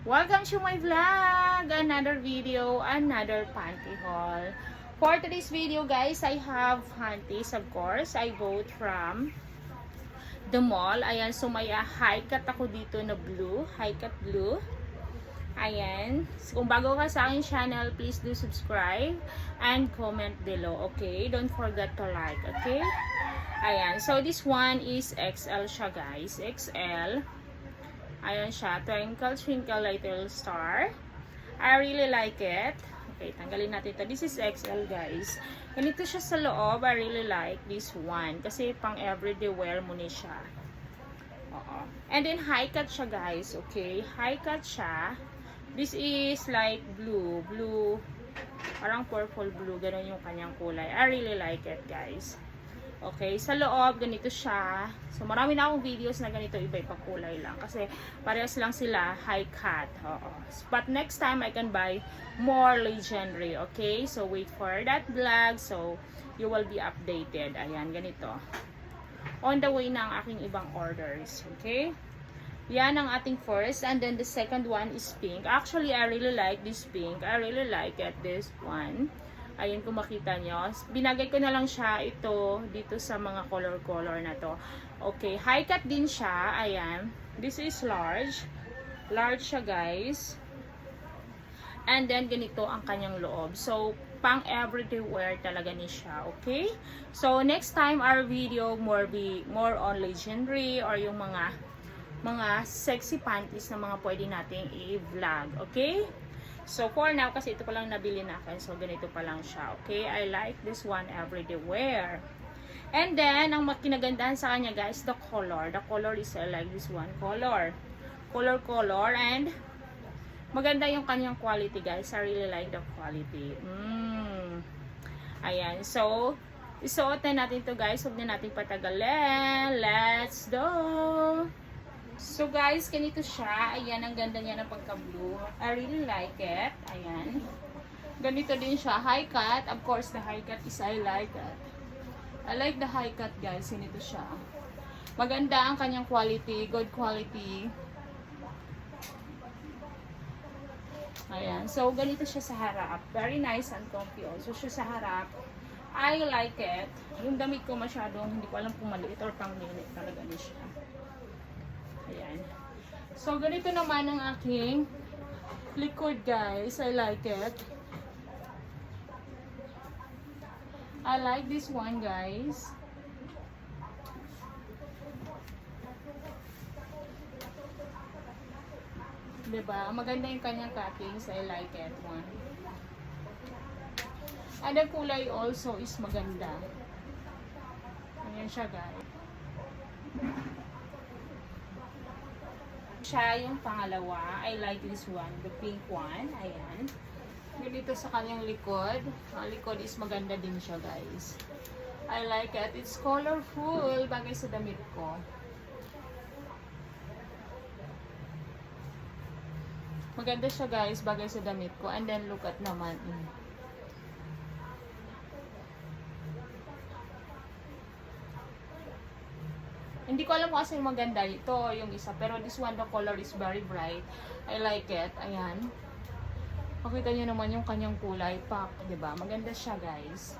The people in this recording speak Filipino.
Welcome to my vlog! Another video, another panty haul. For today's video guys, I have panties of course. I bought from the mall. Ayan, so may high cut ako dito na blue. High cut blue. Ayan. So, kung bago ka sa aking channel, please do subscribe and comment below. Okay? Don't forget to like. Okay? Ayan. So, this one is XL siya guys. XL. Ayan siya, twinkle twinkle little star. I really like it. Okay, tanggalin natin ito. This is XL guys. Ganito siya sa loob. I really like this one. Kasi pang everyday wear mo ni siya. Oo. And then high cut siya guys. Okay, high cut siya. This is like blue. Blue. Parang purple blue. Ganon yung kanyang kulay. I really like it guys. Okay, sa loob, ganito siya. So, marami na akong videos na ganito, iba-ibang kulay lang. Kasi, parehas lang sila, high cut. Oo. But next time, I can buy more legendary. Okay? So, wait for that vlog. So, you will be updated. Ayan, ganito. On the way na ang aking ibang orders. Okay? Yan ang ating first. And then, the second one is pink. Actually, I really like this pink. I really like it, this one. Ayun, kung makita nyo. Binagay ko na lang siya ito dito sa mga color na to. Okay, high cut din siya. Ayan. This is large. Large siya guys. And then, ganito ang kanyang loob. So, pang everyday wear talaga ni siya. Okay? So, next time our video more on legendary or yung mga sexy panties na mga pwede nating i-vlog. Okay? So, for now, kasi ito pa lang nabili na akin. So, ganito pa lang siya. Okay? I like this one everyday wear. And then, ang makinagandahan sa kanya, guys, the color. The color is I like this one. Color. Color. And, maganda yung kanyang quality, guys. I really like the quality. Ayan. So, isuotin natin to guys. Huwag na natin patagalin. Let's go! So guys, ganito siya. Ayan, ang ganda niya ng pagka-blue. I really like it. Ayan. Ganito din siya. High cut. Of course, the high cut is I like it. I like the high cut guys. Ganito siya. Maganda ang kanyang quality. Good quality. Ayan. So, ganito siya sa harap. Very nice and comfy also siya sa harap. I like it. Yung damit ko masyadong, hindi ko alam kung maliit or pang liit talaga niya siya. Ayan. So, ganito naman ang aking liquid, guys. I like it. I like this one, guys. Diba? Maganda yung kanyang cuttings. I like it. One. And the kulay also is maganda. Ayan siya, guys. Siya yung pangalawa. I like this one. The pink one. Ayan. Ganito sa kanyang likod. Ang likod is maganda din siya guys. I like it. It's colorful. Bagay sa damit ko. Maganda siya guys. Bagay sa damit ko. And then look at naman. Hindi ko alam kung asa yung maganda ito, yung isa. Pero this one, the color is very bright. I like it. Ayan. Pakita nyo naman yung kanyang kulay. Pak, diba? Maganda siya, guys.